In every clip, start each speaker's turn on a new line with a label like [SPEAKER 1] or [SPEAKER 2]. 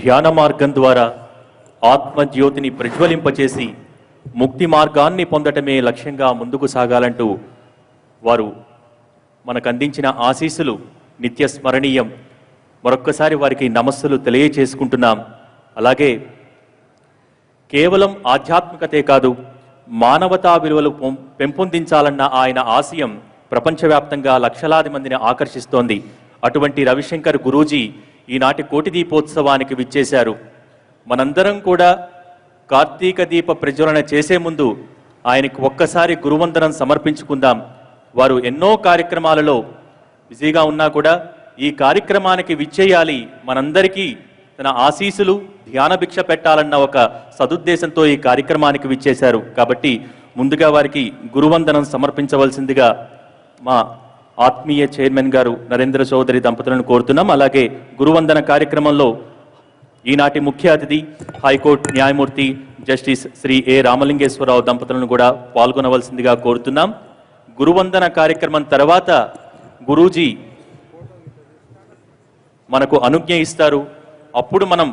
[SPEAKER 1] ధ్యాన మార్గం ద్వారా ఆత్మజ్యోతిని ప్రజ్వలింపచేసి ముక్తి మార్గాన్ని పొందటమే లక్ష్యంగా ముందుకు సాగాలంటూ వారు మనకు అందించిన ఆశీస్సులు నిత్య స్మరణీయం. మరొక్కసారి వారికి నమస్సులు తెలియచేసుకుంటున్నాం. అలాగే కేవలం ఆధ్యాత్మికతే కాదు, మానవతా విలువలు పెంపొందించాలన్న ఆయన ఆశయం ప్రపంచవ్యాప్తంగా లక్షలాది మందిని ఆకర్షిస్తోంది. అటువంటి రవిశంకర్ గురూజీ ఈనాటి కోటి దీపోత్సవానికి విచ్చేశారు. మనందరం కూడా కార్తీక దీప ప్రజ్వలన చేసే ముందు ఆయనకు ఒక్కసారి గురువందనం సమర్పించుకుందాం. వారు ఎన్నో కార్యక్రమాలలో బిజీగా ఉన్నా కూడా ఈ కార్యక్రమానికి విచ్చేయాలి, మనందరికీ తన ఆశీస్సులు ధ్యాన భిక్ష పెట్టాలన్న ఒక సదుద్దేశంతో ఈ కార్యక్రమానికి విచ్చేశారు. కాబట్టి ముందుగా వారికి గురువందనం సమర్పించవలసిందిగా మా ఆత్మీయ చైర్మన్ గారు నరేంద్ర చౌదరి దంపతులను కోరుతున్నాం. అలాగే గురువందన కార్యక్రమంలో ఈనాటి ముఖ్య అతిథి హైకోర్టు న్యాయమూర్తి జస్టిస్ శ్రీ ఏ రామలింగేశ్వరరావు దంపతులను కూడా పాల్గొనవలసిందిగా కోరుతున్నాం. గురువందన కార్యక్రమం తర్వాత గురూజీ మనకు అనుజ్ఞ ఇస్తారు. అప్పుడు మనం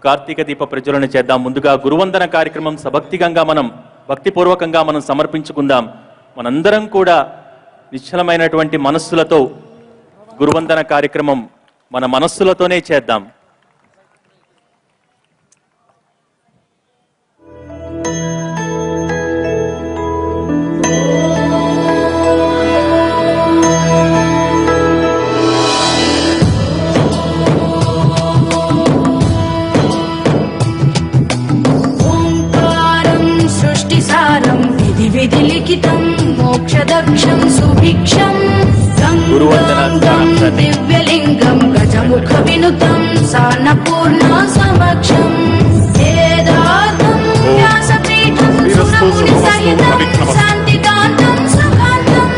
[SPEAKER 1] కార్తీక దీప ప్రజ్వలన చేద్దాం. ముందుగా గురువందన కార్యక్రమం భక్తిపూర్వకంగా మనం సమర్పించుకుందాం. మనందరం కూడా నిశ్చలమైనటువంటి మనస్సులతో గురువందన కార్యక్రమం మన మనస్సులతోనే చేద్దాం.
[SPEAKER 2] మోక్షదక్షం సుభిక్షం దివ్యలింగం గజముఖ వినుతం సాన్నపూర్ణ సమక్షం వేదాంతం వ్యాసపీఠం సురముని సహితం శాంతికాంతం సుఖాంతం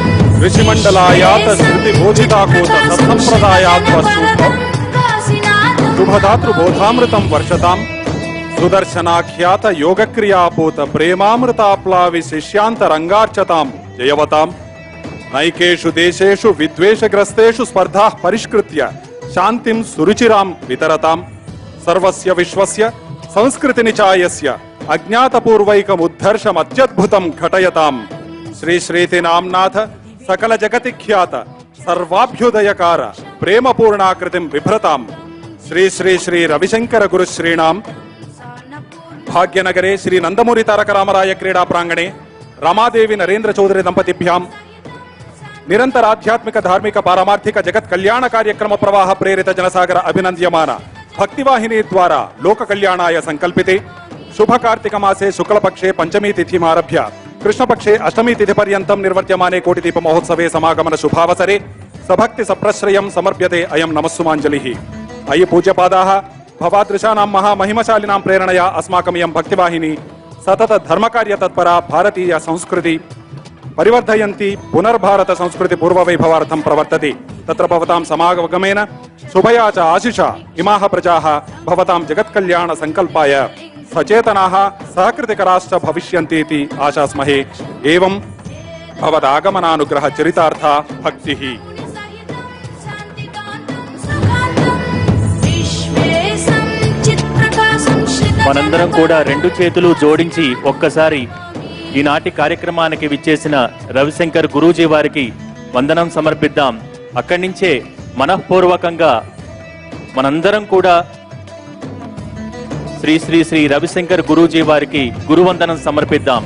[SPEAKER 3] ఋషిమండలాయాత శృతి బోధితాకోత సత్సంప్రదాయాత్వస్సూపం శుభదాతృ బోధామృతం వర్షతాం సుదర్శనాఖ్యాత యోగక్రియాపూత ప్రేమామృతాప్లావి శిష్యాంతరంగార్చతాం జయవతాం నైకేషు దేశేషు విద్వేషగ్రస్తేషు స్పర్ధా పరిష్కృత్య శాంతిం సురుచిరాం వితరతాం సర్వస్య విశ్వస్య సంస్కృతి నిచాయస్య అజ్ఞాతపూర్వైకముద్ధర్షమత్యద్భుతం ఘటయతాం శ్రీ శ్రీతి నామ్నాథ సకల జగతి ఖ్యాత సర్వాభ్యుదయకార ప్రేమపూర్ణాకృతిం బిభ్రతాం శ్రీ శ్రీ శ్రీ రవిశంకర గురుశ్రీణాం భాగ్యనగరే శ్రీ నందమూరి తారక రామరాయ క్రీడా ప్రాంగణే రమాదేవి నరేంద్ర చౌదరి దంపతిభ్యాం నిరంతర ఆధ్యాత్మిక ధార్మిక పారమార్థిక జగత్ కళ్యాణ కార్యక్రమ ప్రవాహ ప్రేరిత జనసాగర అభినంద్యమాన భక్తివాహిని ద్వారా లోక కళ్యాణాయ సంకల్పితే శుభ కార్తిక మాసే శుక్లపక్షే పంచమీ తిథిమారభ్య కృష్ణపక్షే అష్టమీ తిథి పర్యంతం నిర్వర్త్యమానే కోటి దీప మహోత్సవే సమాగమన శుభావసరే సభక్తి సప్రశ్రయం సమర్ప్యతే అయం నమస్సుమాంజలి. అయి పూజ్యపాదాః భవాదృశానాం మహామహిమశాలినాం ప్రేరణయా అస్మాకమియం భక్తివాహిని సతత ధర్మకార్య తత్పర భారతీయ సంస్కృతి పరివర్ధయంతి పునర్భారత సంస్కృతి పూర్వవైభవార్థం ప్రవర్తతే తత్ర భవతాం సమాగమేన శుభయా చ ఆశిష ఇమాః ప్రజాః భవతాం జగత్కళ్యాణ సంకల్పాయ సచేతనాః సహకృతికరాశ్చ భవిష్యంతీతి ఆశాస్మహే. ఏవం భవదాగమనానుగ్రహ చరితార్థ భక్తిః.
[SPEAKER 1] మనందరం కూడా రెండు చేతులు జోడించి ఒక్కసారి ఈనాటి కార్యక్రమానికి విచ్చేసిన రవిశంకర్ గురూజీ వారికి వందనం సమర్పిద్దాం. అక్కడి నుంచే మనఃపూర్వకంగా మనందరం కూడా శ్రీ శ్రీ శ్రీ రవిశంకర్ గురూజీ వారికి గురువందనం సమర్పిద్దాం.